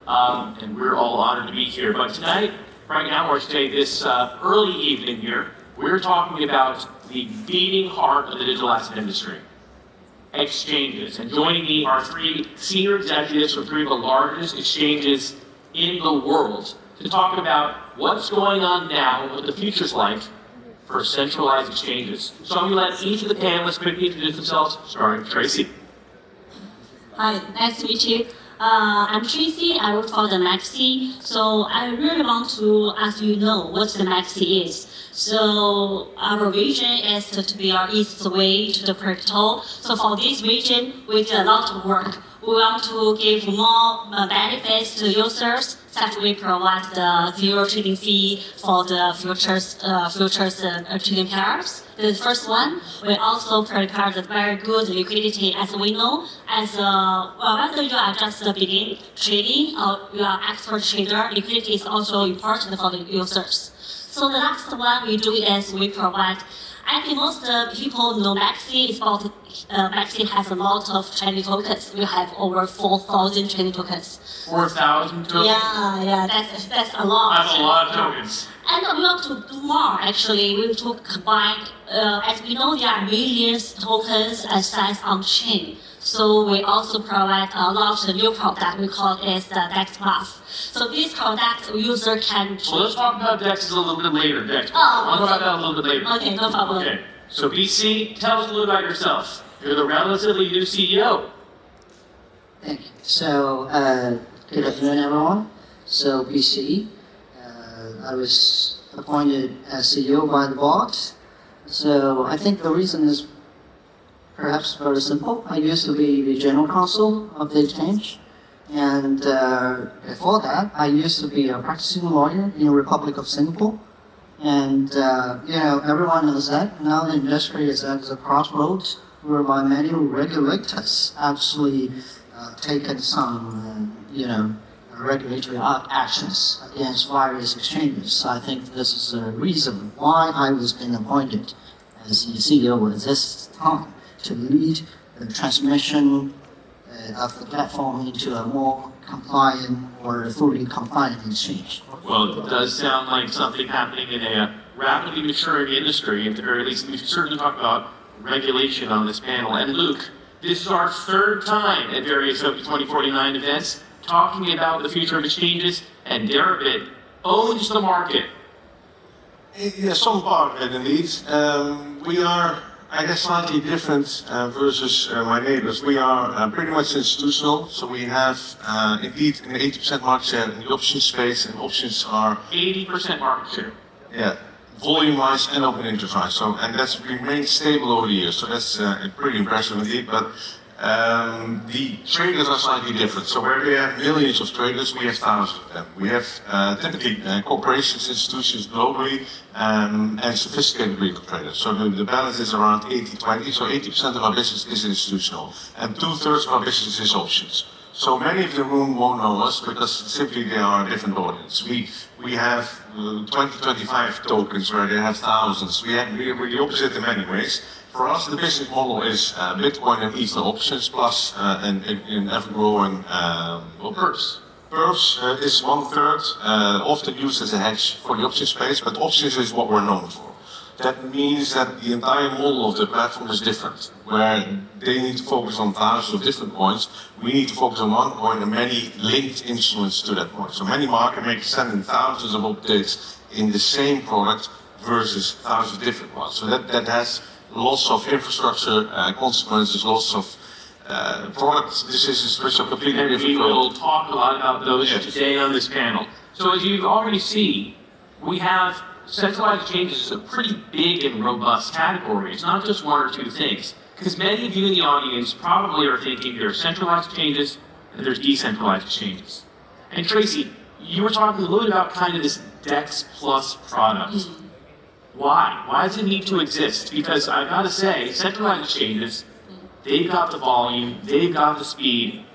and we're all honored to be here. But tonight, right now, or today, this early evening here, we're talking about the beating heart of the digital asset industry, exchanges. And joining me are three senior executives from three of the largest exchanges in the world to talk about what's going on now and what the future's like for centralized exchanges. So I'm going to let each of the panelists quickly introduce themselves, starting with Tracy. Hi, nice to meet you. I'm Tracy. I work for the MEXC. So I really want to ask you know what the MEXC is. So our vision is to be our easiest way to the crypto. So for this vision, we did a lot of work. We want to give more benefits to users, such we provide the zero trading fee for the futures trading pairs. The first one, we also prepare the very good liquidity, as we know. As whether you are just beginning trading or you are expert trader, liquidity is also important for the users. So the last one we do is we provide. I think most people know MEXC is about MEXC has a lot of trading tokens. We have over 4,000 trading tokens. 4,000 tokens? Yeah, that's a lot. That's a lot of tokens. And we want to do more, actually. We want to combine, as we know, there are millions of tokens assets on chain. So we also provide a lot of new product. We call it the DEX Plus. So this product user can. Well, let's talk about DEX a little bit later. DEX. Oh, We'll talk about that a little bit later. Okay, no problem. Okay. So BC, tell us a little about yourself. You're the relatively new CEO. Thank you. So, good afternoon, everyone. So, BC, I was appointed as CEO by the board. So, I think the reason is perhaps very simple. I used to be the general counsel of the exchange. And before that, I used to be a practicing lawyer in the Republic of Singapore. And, everyone knows that. Now the industry is at the crossroads whereby many regulators actually taken some, regulatory actions against various exchanges. So I think this is the reason why I was being appointed as the CEO at this time to lead the transmission of the platform into a more compliant or fully compliant exchange. Well, it does sound like something happening in a rapidly maturing industry. At the very least, we should certainly talk about regulation on this panel. And Luuk, this is our third time at various OP 2049 events talking about the future of exchanges, and Deribit owns the market. Yeah, some part of it indeed. We are, I guess, slightly different versus my neighbors. We are pretty much institutional, so we have indeed an 80% market share in the options space, and options are 80% market share. Yeah, volume-wise and open interest-wise. So, and that's remained stable over the years. So that's pretty impressive indeed. But the traders are slightly different. So where we have millions of traders, we have thousands of them. We have typically corporations, institutions globally, and sophisticated retail traders. So the balance is around 80-20. So 80% of our business is institutional, and 2/3 of our business is options. So many of the room won't know us because simply they are a different audience. We have 20-25 tokens where they have thousands. We're the opposite in many ways. For us, the business model is Bitcoin and Ether options plus an ever-growing Perps. Perps is 1/3, often used as a hedge for the option space, but options is what we're known for. That means that the entire model of the platform is different, where they need to focus on thousands of different coins. We need to focus on one coin and many linked instruments to that coin. So many market makers sending thousands of updates in the same product versus thousands of different ones. So that has lots of infrastructure consequences, lots of product decisions which are completely And different. we will talk a lot about those today on this panel. So as you've already seen, we have centralized exchanges is a pretty big and robust category. It's not just one or two things. Because many of you in the audience probably are thinking there are centralized exchanges and there's decentralized exchanges. And Tracy, you were talking a little bit about kind of this DEX Plus product. Why? Why does it need to exist? Because I've got to say, centralized exchanges, they've got the volume, they've got the speed.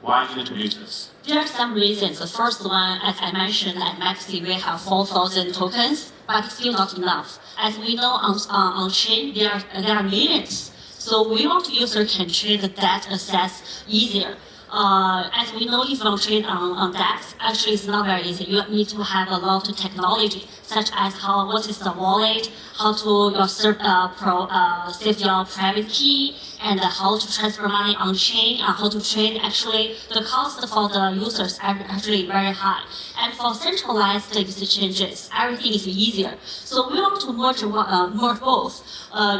Why did you introduce this? There are some reasons. The first one, as I mentioned, at MEXC we have 4,000 tokens, but it's still not enough. As we know on chain, there are millions. So we want users can trade that assets easier. As we know, if you want to trade on DEX, actually it's not very easy. You need to have a lot of technology, such as what is the wallet, how to save your private key, and how to transfer money on chain, and how to trade. Actually, the cost for the users are actually very high. And for centralized exchanges, everything is easier. So we want to merge both.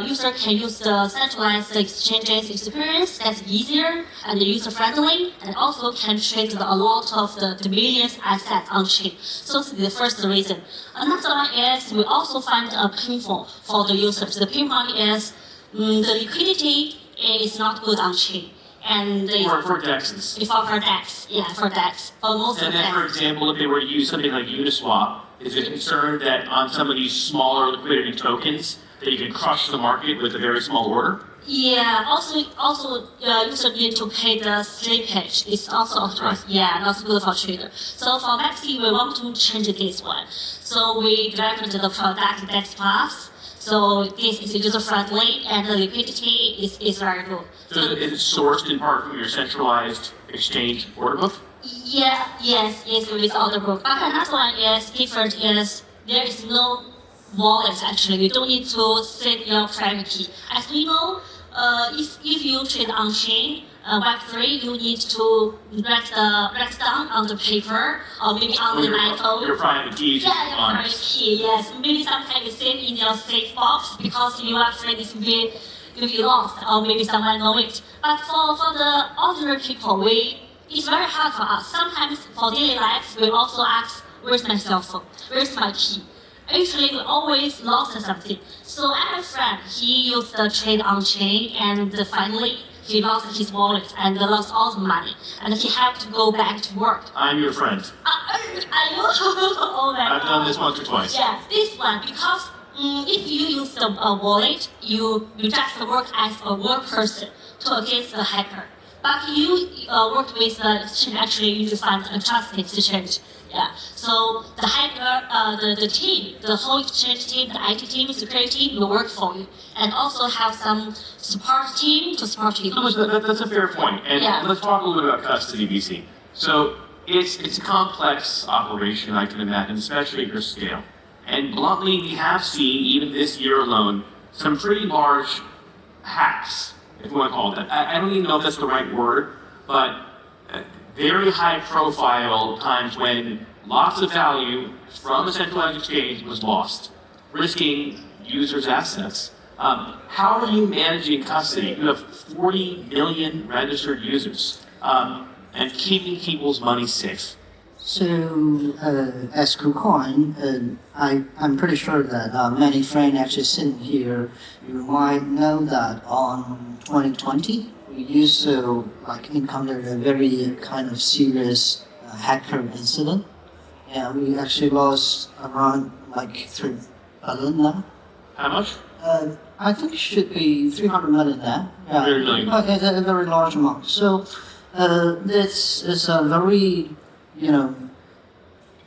User can use the centralized exchanges experience that's easier and user-friendly, and also can trade a lot of the millions assets on chain. So this is the first reason. Another one is we also find a painful for the users. The pain point is the liquidity is not good on chain. And for DEXs. For DEX, yeah, for DEX. For most and of then, DEX. for example, if they were to use something like Uniswap, is it concerned that on some of these smaller liquidity tokens, that you can crush the market with a very small order? Yeah, also, user need to pay the slippage. It's also, right. Yeah, not good for trader. So for MEXC, we want to change this one. So we developed the product DEX Plus. So this is user-friendly, and the liquidity is very good. So is it sourced in part from your centralized exchange order book? Yes, with order book. But another one is different is there is no wallet actually. You don't need to save your private key. As we know, if you trade on chain, Web3, you need to write down on the paper or maybe on the metal. Your private keys. Yeah, your private key. Yes, maybe sometimes you save in your safe box because you are afraid it will be lost or maybe someone know it. But for the ordinary people, it's very hard for us. Sometimes for daily life, we also ask, where's my cell phone? Where's my key? Actually, we always lost something. So I have a friend, he used the trade on chain, and finally he lost his wallet and lost all the money, and he had to go back to work. I'm your friend. Are you? Oh my I've done this once or twice. Yeah, this one, because if you use the wallet, you just work as a work person to against the hacker. But you work with the exchange, actually you find a trusted exchange. Yeah. So the hacker, the team, the whole exchange team, the IT team, security team will work for you, and also have some support team to support you. So that's a fair point. And let's talk a little bit about custody VC. So it's a complex operation, I can imagine, especially at your scale. And bluntly, we have seen, even this year alone, some pretty large hacks, if you want to call it that. I don't even know if that's the right word, but very high profile times when lots of value from a centralized exchange was lost, risking users' assets. How are you managing custody? You have 40 million registered users and keeping people's money safe. So, as KuCoin, I'm pretty sure that many friends actually sitting here, you might know that on 2020, we used to encounter a very kind of serious hacker incident. Yeah, we actually lost around 3 billion now. How much? I think it should be 300 million now. Yeah, 300 million. It's a very large amount. So, this is a very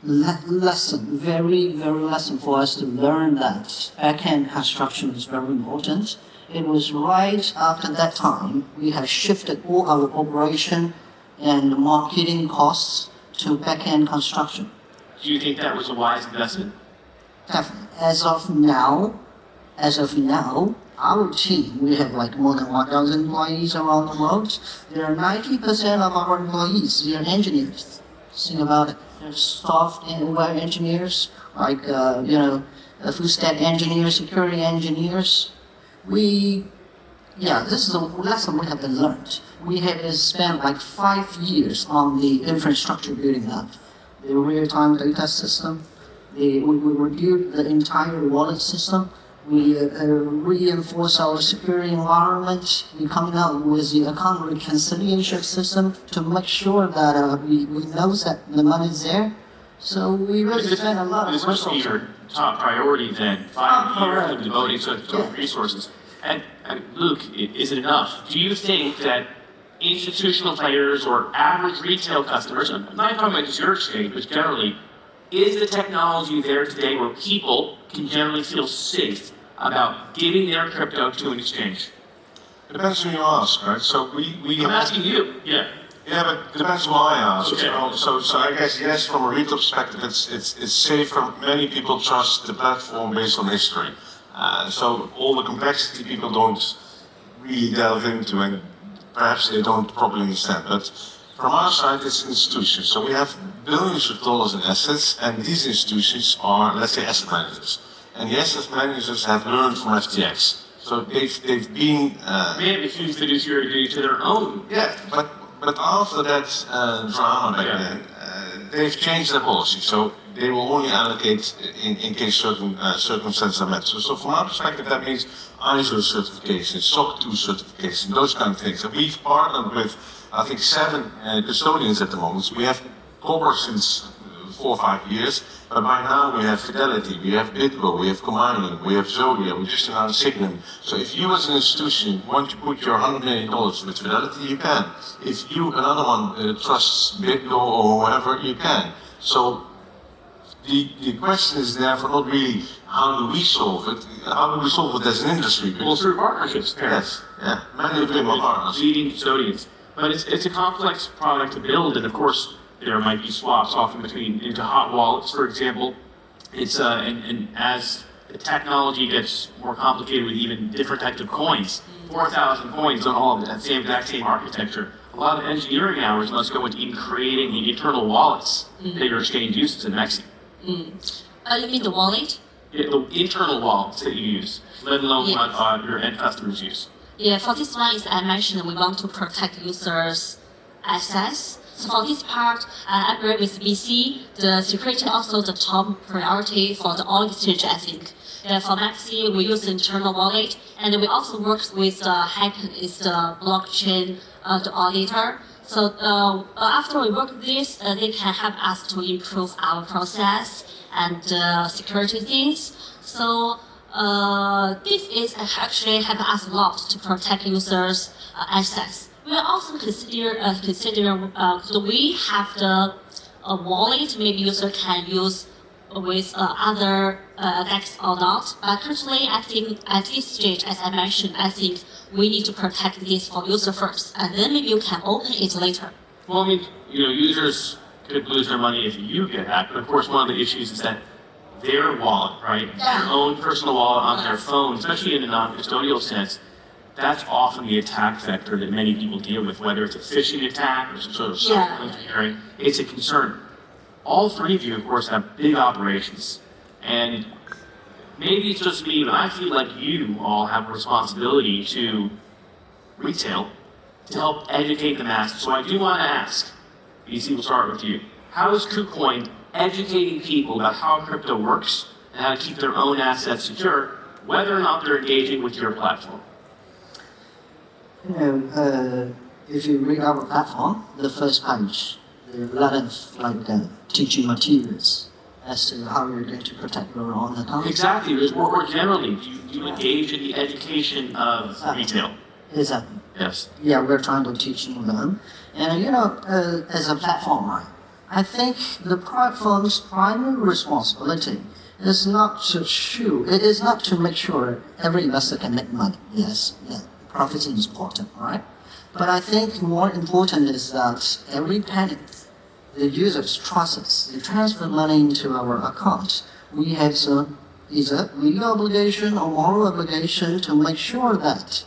lesson, very lesson for us to learn that back-end construction is very important. It was right after that time we have shifted all our operation and marketing costs to back-end construction. Do you think that was a wise investment? Definitely. As of now, our team, we have more than 1,000 employees around the world. There are 90% of our employees, they are engineers. Think about it. There's software engineers, full stack engineers, security engineers. This is a lesson we have learned. We have spent 5 years on the infrastructure building up. The real-time data system, we reviewed the entire wallet system. We reinforce our security environment. We're coming out with the account reconciliation system to make sure that we know that the money is there. So we really spend a lot of resources. This must be your top priority then, 5 years of devoting to resources. And Luuk, is it enough? Do you think that institutional players or average retail customers, I'm not talking about just your exchange, but generally, is the technology there today where people can generally feel safe about giving their crypto to an exchange? Depends who you ask, right? So we I'm asking you. Yeah. Yeah, but it depends why I ask. Okay. So I guess yes, from a retail perspective, it's safer. Many people trust the platform based on history. So all the complexity people don't really delve into, and perhaps they don't properly understand. But from our side, it's institutions. So we have billions of dollars in assets, and these institutions are, let's say, asset managers. And the asset managers have learned from FTX. So they've been. They have a huge fiduciary duty to their own. Yeah, but after that drama back then, they've changed their policy. So they will only allocate in case certain circumstances are met. So from our perspective, that means ISO certification, SOC 2 certification, those kind of things. And we've partnered with, I think, 7 custodians at the moment. So we have Copper since 4 or 5 years, but by now we have Fidelity, we have BitGo, we have KuCoin, we have Zodia, we just announced Signum. So if you as an institution want to put your $100 million with Fidelity, you can. If you, another one, trusts BitGo or whoever, you can. So the question is therefore not really how do we solve it, how do we solve it as an industry? Well, through partnerships, Yes, yeah, many of them are partners. leading custodians. But it's a complex product to build, and of course, there might be swaps often into hot wallets, for example. It's and as the technology gets more complicated with even different types of coins, 4,000 coins on all of that exact same architecture. A lot of engineering hours must go into even creating the internal wallets that your exchange uses in MEXC. You mean the wallet? Yeah, the internal wallets that you use, let alone Yes. what your end customers use. Yeah, for this one, as I mentioned, we want to protect users' access. So for this part, I agree with BC. The security also the top priority for the all exchange, I think. For MEXC, we use internal wallet, and we also work with Hacken, is the blockchain, the auditor. So after we work with this, they can help us to improve our process and security things. So this is actually help us a lot to protect users' access. We are also consider do we have the wallet maybe user can use with other DEX or not. But currently, I think at this stage, as I mentioned, I think we need to protect this for user first, and then maybe you can open it later. Well, I mean, users could lose their money if you get hacked. But of course, one of the issues is that their wallet, right, their own personal wallet on their phone, especially in a non-custodial sense, that's often the attack vector that many people deal with, whether it's a phishing attack or some sort of social engineering. It's a concern. All 3 of you, of course, have big operations. And maybe it's just me, but I feel like you all have a responsibility to retail to help educate the masses. So I do want to ask, BC, we'll start with you. How is KuCoin educating people about how crypto works and how to keep their own assets secure, whether or not they're engaging with your platform? If you read our platform, the first page, there are a lot of teaching materials as to how you're going to protect your own account. Exactly. Or generally, do you engage in the education of retail? Exactly. Yes. Yeah, we're trying to teach them. And as a platform, right, I think the platform's primary responsibility is not to make sure every investor can make money. Yes, yeah. Profits is important, right? But I think more important is that every penny the users trust us, they transfer money into our account. We have some either legal obligation or moral obligation to make sure that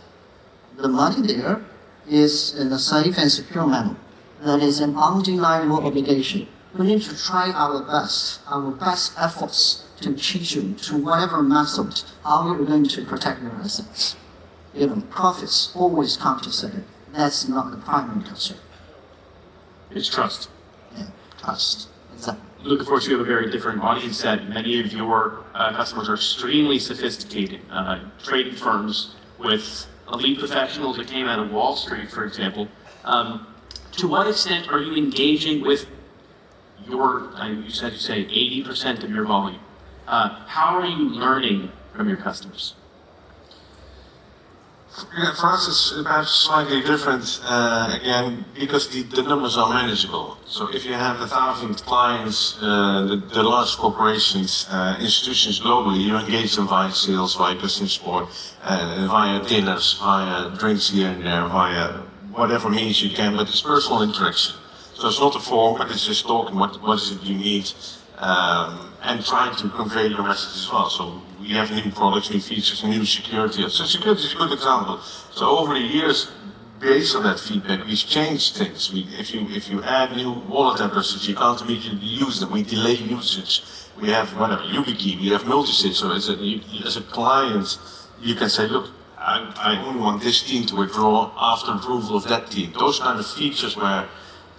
the money there is in a safe and secure manner. That is an undeniable obligation. We need to try our best efforts to teach you to whatever method how you're going to protect your assets. Profits always come to second. That's not the primary concern. It's trust. Yeah, trust. Exactly. Luuk, of course, you have a very different audience set. Many of your customers are extremely sophisticated trading firms with elite professionals that came out of Wall Street, for example. To what extent are you engaging with your, you say 80% of your volume? How are you learning from your customers? Yeah, for us, it's perhaps slightly different, again, because the numbers are manageable. So if you have 1,000 clients, the large corporations, institutions globally, you engage them via sales, via customer support, via dinners, via drinks here and there, via whatever means you can, but it's personal interaction. So it's not a form, but it's just talking what is it you need, and trying to convey your message as well. So we have new products, new features, new security. So security is a good example. So over the years, based on that feedback, we've changed things. If you add new wallet addresses, you can't immediately use them. We delay usage. We have whatever YubiKey, we have multi-sig. So as a client, you can say, look, I only want this team to withdraw after approval of that team. Those kind of features where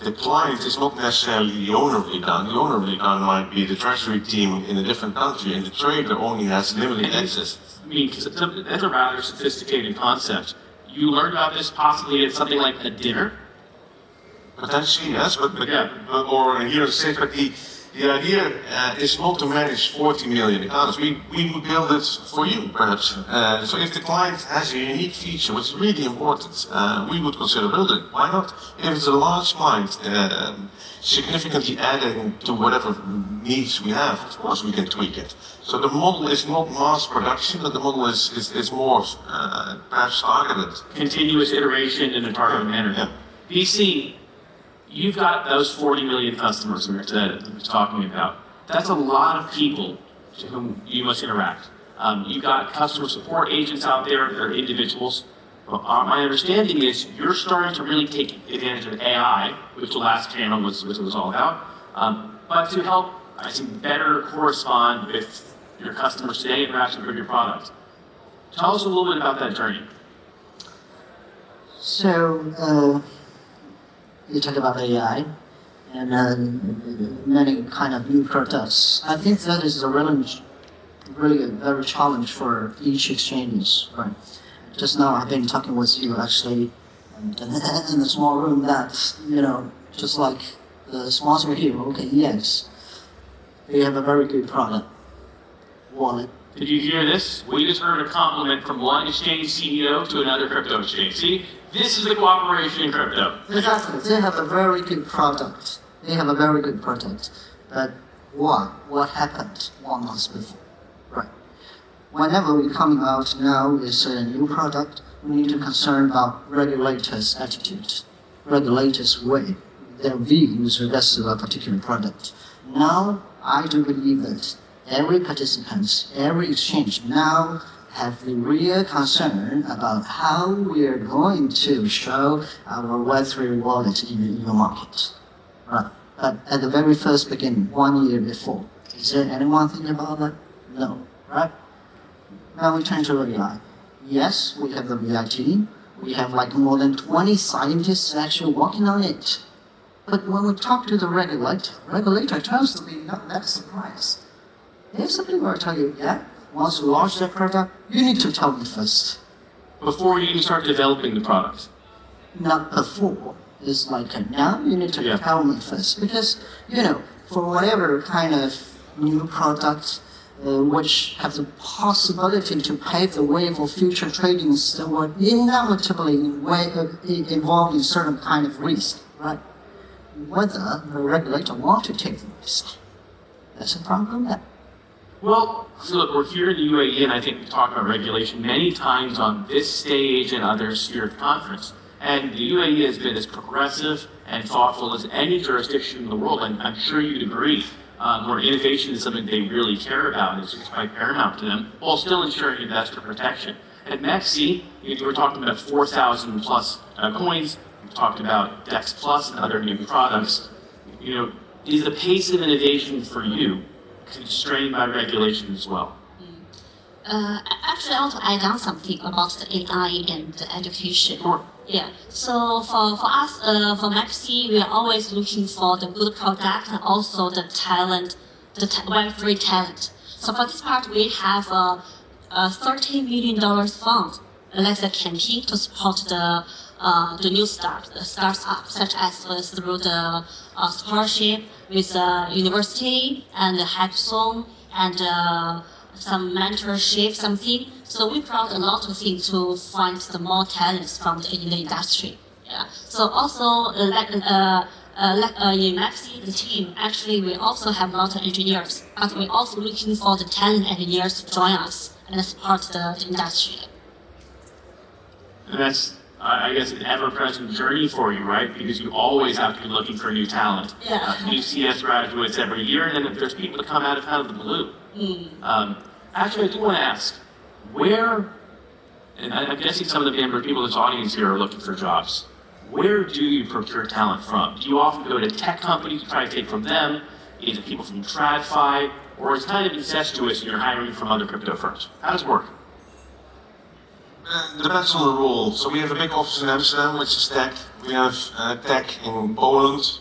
the client is not necessarily the owner of the account. The owner of the account might be the treasury team in a different country, and the trader only has limited access. I mean, because that's a rather sophisticated concept. You learned about this possibly at something like a dinner? Potentially, yes, but or here in the States, but the idea is not to manage 40 million accounts. We would build it for you, perhaps. So if the client has a unique feature, which is really important, we would consider building. Why not? If it's a large client, significantly adding to whatever needs we have, of course we can tweak it. So the model is not mass production, but the model is more perhaps targeted. Continuous iteration in a targeted manner. Yeah. BC, you've got those 40 million customers we were talking about. That's a lot of people to whom you must interact. You've got customer support agents out there that are individuals. Well, my understanding is you're starting to really take advantage of AI, which the last panel was all about, but to help, I think, better correspond with your customers today, interaction with your product. Tell us a little bit about that journey. So, you talk about AI and many kind of new products. I think that is really a very challenge for each exchanges, right? Just now I've been talking with you actually in the small room that, just like the sponsor here, KuCoinEx, they have a very good product, wallet. Did you hear this? We just heard a compliment from one exchange CEO to another crypto exchange. See, this is the cooperation in crypto. Exactly. They have a very good product. But what happened 1 month before? Right. Whenever we're coming out now with a new product, we need to concern about regulators' attitude, regulators' way, their view with regards to a particular product. Now, I do believe that every participant, every exchange now have the real concern about how we are going to show our Web3 wallet in your market. Right. But at the very first beginning, 1 year before, is there anyone thinking about that? No. Right? Now we turn to AI. Yes, we have the BI team. We have like more than 20 scientists actually working on it. But when we talk to the regulator tends to be not that surprised. If some people are telling you, yeah, once you launch that product, you need to tell me first. Before you even start developing the product. Not before. It's like now you need to tell me first. Because, for whatever kind of new product which have the possibility to pave the way for future tradings that will inevitably involve in certain kind of risk, right? Whether the regulator wants to take the risk. That's a problem there. Well, look, we're here in the UAE, and I think we talk about regulation many times on this stage and others here at the conference. And the UAE has been as progressive and thoughtful as any jurisdiction in the world, and I'm sure you'd agree, where innovation is something they really care about, it's quite paramount to them, while still ensuring investor protection. At MEXC, you were talking about 4,000 plus coins, we've talked about DEX Plus and other new products. Is the pace of innovation for you constrained by regulation as well? Actually, I want to add on something about the AI and the education. Sure. Yeah. So for us, for MEXC, we are always looking for the good product and also the talent, Web3 talent. So for this part, we have a $30 million fund, like a campaign to support the new startups, such as through the scholarship with the university and the hackathon and some mentorship, something. So we brought a lot of things to find the more talents in the industry. Yeah. So also in MEXC, the team, actually we also have a lot of engineers, but we're also looking for the talent engineers to join us and support the industry. And that's I guess, an ever-present journey for you, right? Because you always have to be looking for new talent. Yeah. New CS graduates every year, and then if there's people that come out of the blue. Actually, I do want to ask, where, and I'm guessing some of the number of people in this audience here are looking for jobs. Where do you procure talent from? Do you often go to tech companies to try to take from them? Is it people from TradFi? Or it's kind of incestuous and you're hiring from other crypto firms? How does it work? Depends on the role. So we have a big office in Amsterdam, which is tech. We have tech in Poland.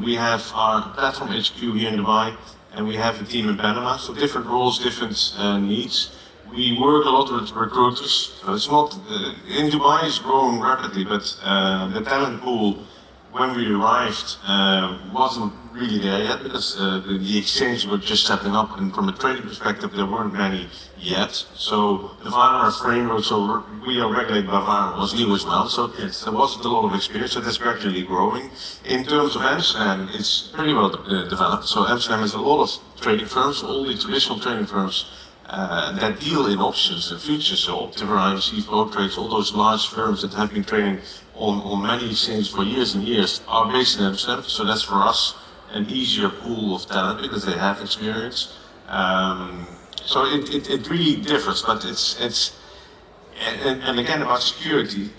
We have our platform HQ here in Dubai, and we have a team in Panama. So different roles, different needs. We work a lot with recruiters. So it's not in Dubai is growing rapidly, but the talent pool when we arrived wasn't really there yet because the exchange were just setting up, and from a trading perspective there weren't many yet. So the VARA framework, so we are regulated by VARA, was new as well, so there wasn't a lot of experience, so that's gradually growing. In terms of Amsterdam, it's pretty well developed. So Amsterdam has a lot of trading firms, all the traditional trading firms that deal in options and futures, so Optiver, IMC, Flow Trades, all those large firms that have been trading on many exchanges for years and years are based in Amsterdam, so that's for us an easier pool of talent because they have experience. So it really differs, but it's and again about security,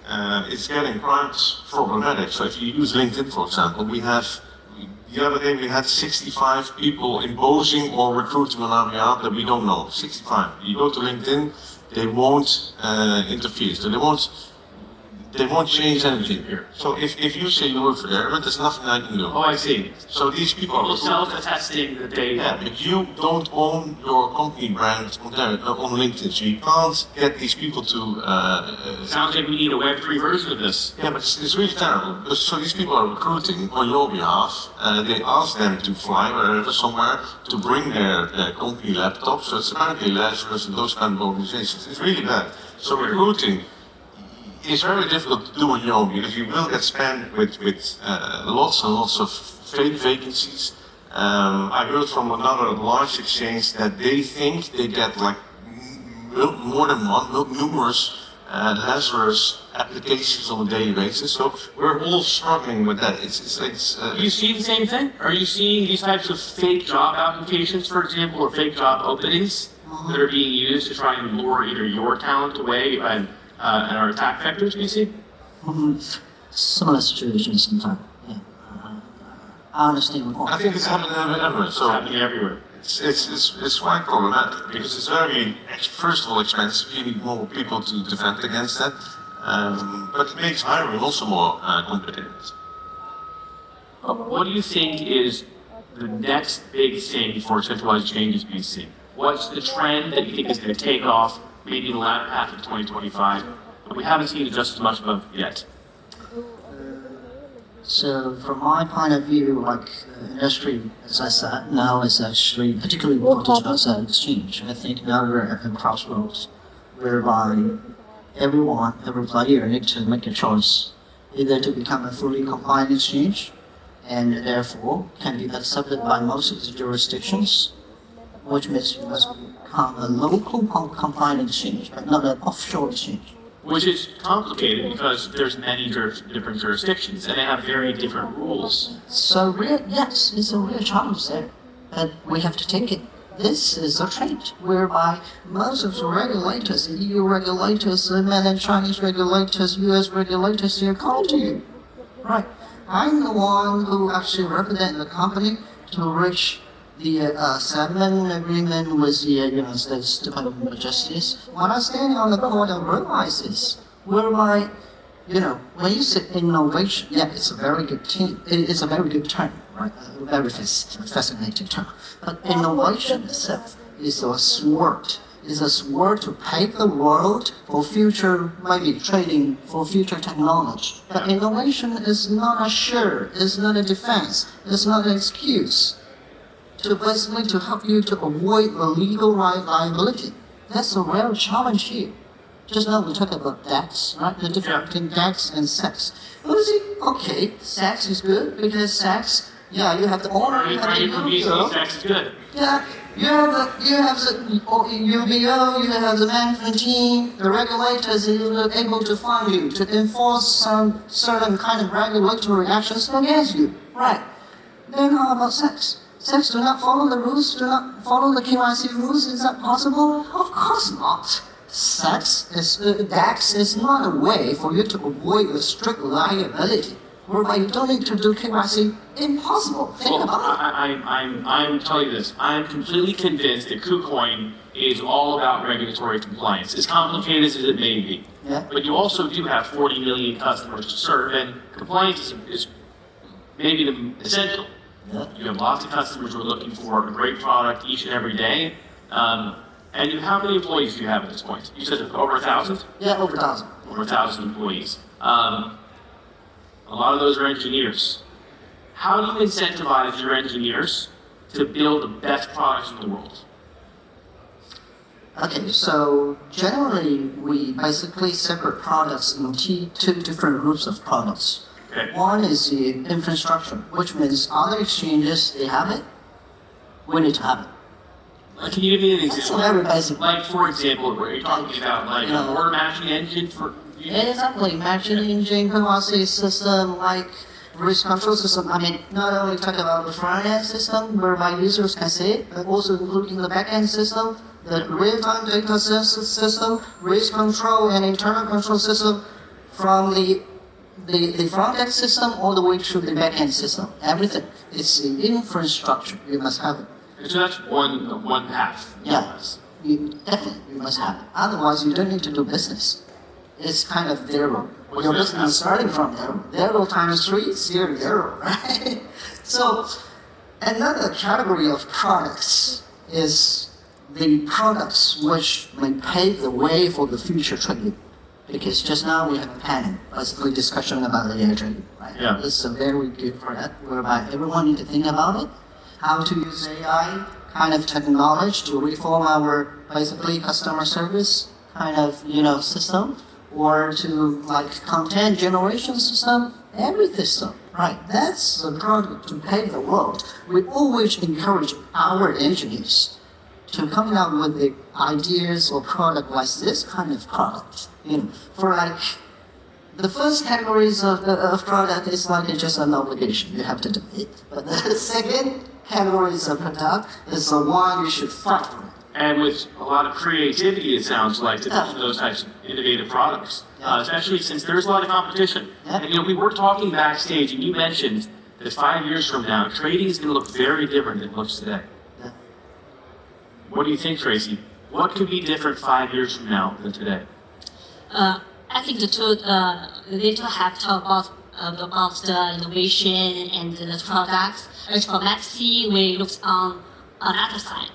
it's getting quite problematic. So if you use LinkedIn, for example, the other day we had 65 people imposing or recruiting on our behalf that we don't know. 65. You go to LinkedIn, they won't interfere. So they won't change anything here. So if you say you work for Deribit, there's nothing I can do. Oh, I see. So these people are self-attesting that they... Yeah, but you don't own your company brand on LinkedIn, so you can't get these people to... Sounds like we need a Web3 version of this. Yeah, but it's really terrible. Because, so these people are recruiting on your behalf. They ask them to fly wherever, somewhere, to bring their company laptop. So it's apparently Lazarus and those kind of organizations. It's really bad. So recruiting is very difficult to do on your own because you will get spammed with lots and lots of fake vacancies. I heard from another large exchange that they think they get like more than numerous Lazarus applications on a daily basis. So we're all struggling with that. You see the same thing? Are you seeing these types of fake job applications, for example, or fake job openings that are being used to try and lure either your talent away and our attack vectors, do you see? Similar situations sometimes. Yeah. I understand your point. I think it's happening everywhere. It's happening everywhere. It's quite problematic because it's very, first of all, expensive. You need more people to defend against that. But it makes hiring also more complicated. What do you think is the next big thing for centralized exchanges being seen? What's the trend that you think is going to take off maybe in the latter half of 2025, but we haven't seen it just as much of yet? So from my point of view, like industry, as I said, now is actually particularly important as an exchange. I think now we're at a crossroads whereby every player needs to make a choice, either to become a fully compliant exchange and therefore can be accepted by most of the jurisdictions, which means you must become a local compliant exchange, but not an offshore exchange. Which is complicated because there's many different jurisdictions and they have very different rules. So yes, it's a real challenge there, but we have to take it. This is a trend whereby most of the regulators, the EU regulators, mainland Chinese regulators, US regulators, they come to you. Right. I'm the one who actually represent the company to reach the settlement agreement with the United States Department of Justice. When I stand on the court and realize this, whereby, when you say innovation, yeah, it's a very good it's a very good term, right? A very fascinating term. But innovation itself is a sword. It's a sword to pave the road for future, maybe trading, for future technology. But innovation is not a shield, it's not a defense, it's not an excuse to basically to help you to avoid the legal liability. That's a real challenge here. Just now we talked about DEX, right? The difference between DEX and SEX. You see, okay, SEX is good because SEX Yeah, you have the owner, you have the user. Tax is good. Yeah, you have the UBO, you have the management team, the regulators are able to fund you, to enforce some certain kind of regulatory actions against you. Right. Then how about sex? Sex do not follow the rules, do not follow the KYC rules, is that possible? Of course not. DAX is not a way for you to avoid a strict liability, whereby you don't need to do KYC. Impossible. Think about it. I'm telling you this. I'm completely convinced that KuCoin is all about regulatory compliance, as complicated as it may be. Yeah. But you also do have 40 million customers to serve, and compliance is maybe the essential. Yeah. You have lots of customers who are looking for a great product each and every day. And how many employees do you have at this point? You said over 1,000? Yeah, over 1,000. Over 1,000 employees. A lot of those are engineers. How do you incentivize your engineers to build the best products in the world? Okay, so generally we basically separate products into two different groups of products. Okay. One is the infrastructure, which means other exchanges, they have it, we need to have it. Can you give me an That's example? very basic. Like, for example, where you're talking about like an order matching engine for... Exactly, matching engine, KYC system, like risk control system. I mean, not only talk about the front-end system whereby users can see it, but also including the back-end system, the real-time data system, risk control and internal control system from the front-end system all the way to the back-end system. Everything. It's the infrastructure. You must have it. So that's one half. Yeah, you must have it. Otherwise, you don't need to do business. It's kind of zero. Your business is starting from zero. 0 times 3 is 0, right? So, another category of products is the products which may pave the way for the future trading. Because just now we have a panel, basically discussion about the AI trading, right? Yeah. It's a very good product whereby everyone needs to think about it, how to use AI kind of technology to reform our basically customer service kind of system, or to like content generation system, every system, right? That's the product to pave the world. We always encourage our engineers to come out with the ideas or product like this kind of product. For like the first categories of product is like just an obligation, you have to do it. But the second categories of product is the one you should fight for. And with a lot of creativity, it sounds like, to develop those types of innovative products, especially since there's a lot of competition. Yeah. And we were talking backstage, and you mentioned that 5 years from now, trading is going to look very different than it looks today. Yeah. What do you think, Tracy? What could be different 5 years from now than today? I think the two have talked about the innovation and the products. As for MEXC, we looked on another side.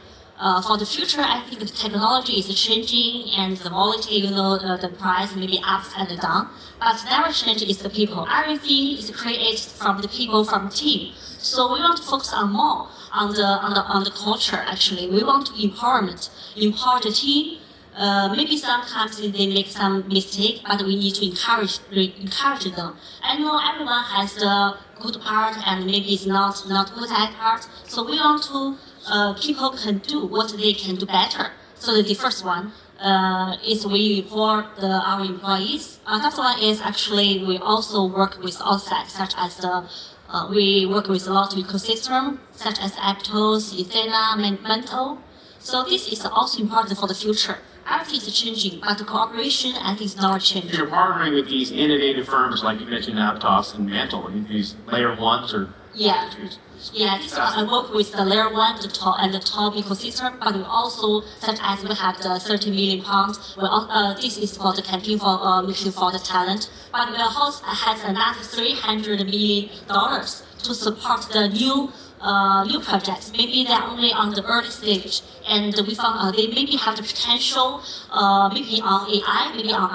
For the future, I think the technology is changing and the volatility, the price may be up and down. But never change is the people. Everything is created from the people, from the team. So we want to focus on more on the culture. Actually, we want to empower the team. Maybe sometimes they make some mistake, but we need to encourage them. I know everyone has the good part and maybe it's not good at part. So we want to people can do what they can do better. So the first one is we reward our employees. Another one is actually we also work with outside, such as we work with a lot of ecosystem, such as Aptos, Ethena, Mental. So this is also important for the future. Everything is changing, but the cooperation, I think, is not changing. You're partnering with these innovative firms like you mentioned, Aptos and Mantle, these layer ones or... Yeah. Yeah, this one I work with the layer 1, the top ecosystem, but we also, such as we have the 30 million pounds, this is for the campaign for looking for the talent, but we also has another $300 million to support the new projects. Maybe they're only on the early stage, and we found they maybe have the potential, maybe on AI, maybe on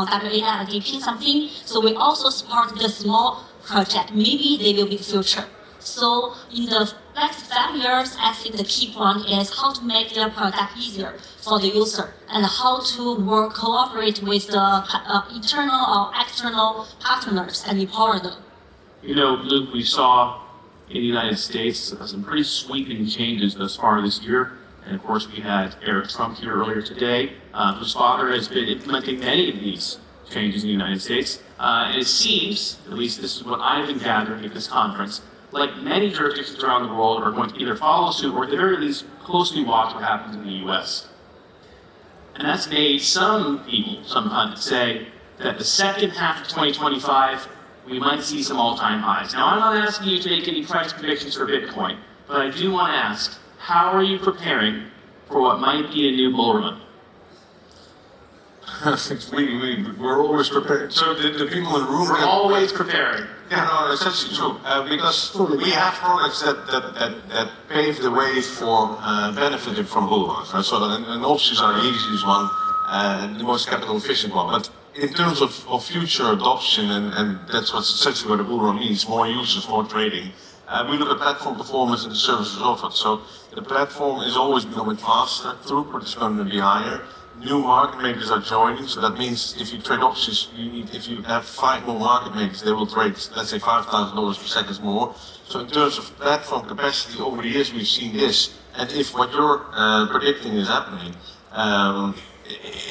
WAI, DP something. So we also support the small project. Maybe they will be the future. So in the next 5 years, I think the key point is how to make their product easier for the user and how to cooperate with the internal or external partners and empower them. Luuk, we saw in the United States. Some pretty sweeping changes thus far this year. And of course, we had Eric Trump here earlier today, whose father has been implementing many of these changes in the United States. And it seems, at least this is what I've been gathering at this conference, like many jurisdictions around the world are going to either follow suit or at the very least closely watch what happens in the US. And that's made some people, some pundits, say that the second half of 2025, we might see some all-time highs. Now, I'm not asking you to make any price predictions for Bitcoin, but I do want to ask, how are you preparing for what might be a new bull run? We're always prepared. So the people in the room... We're always preparing. Yeah, no, it's actually true. Because we have products that pave the way for benefiting from bull runs. Right? So and options are the easiest one and the most capital efficient one. But in terms of future adoption, and that's what's essentially what a bull run means, more users, more trading, we look at platform performance and the services offered. So the platform is always becoming faster, throughput is going to be higher. New market makers are joining, so that means if you trade options, if you have 5 more market makers, they will trade, let's say, $5,000 per second more. So in terms of platform capacity, over the years we've seen this, and if what you're predicting is happening,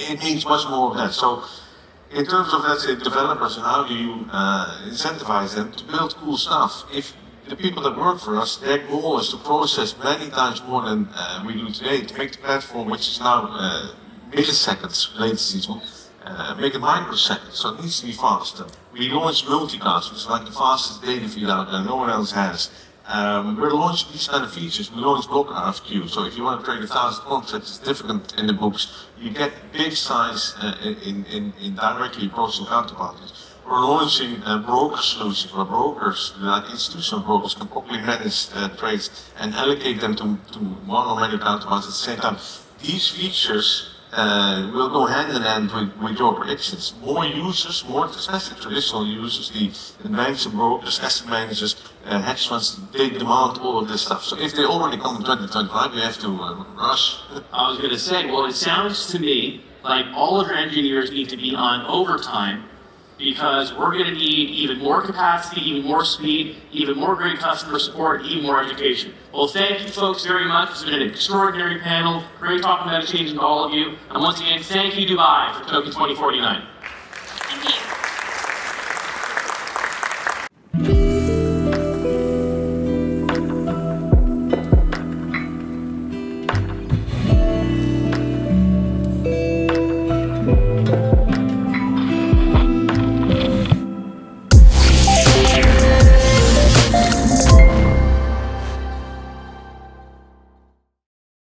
it means much more of that. So in terms of, let's say, developers and how do you incentivize them to build cool stuff, if the people that work for us, their goal is to process many times more than we do today to make the platform, which is now milliseconds latency, make it microseconds, so it needs to be faster. We launched multicast, which is like the fastest data feed out there, no one else has. We're launching these kind of features. We launched block RFQ, so if you want to trade 1,000 contracts, it's difficult in the books. You get big size in directly approaching counterparties. We're launching broker solutions where brokers, like institutional brokers, can properly manage trades and allocate them to one or many counterparties at the same time. These features will go hand in hand with your predictions. More users, more especially traditional users, the banks and brokers, asset managers, hedge funds, they demand all of this stuff. So if they already come in 2025, we have to rush. I was going to say, well, it sounds to me like all of your engineers need to be on overtime because we're going to need even more capacity, even more speed, even more great customer support, even more education. Well, thank you folks very much. It's been an extraordinary panel. Great talking about exchange to all of you. And once again, thank you, Dubai, for Token 2049.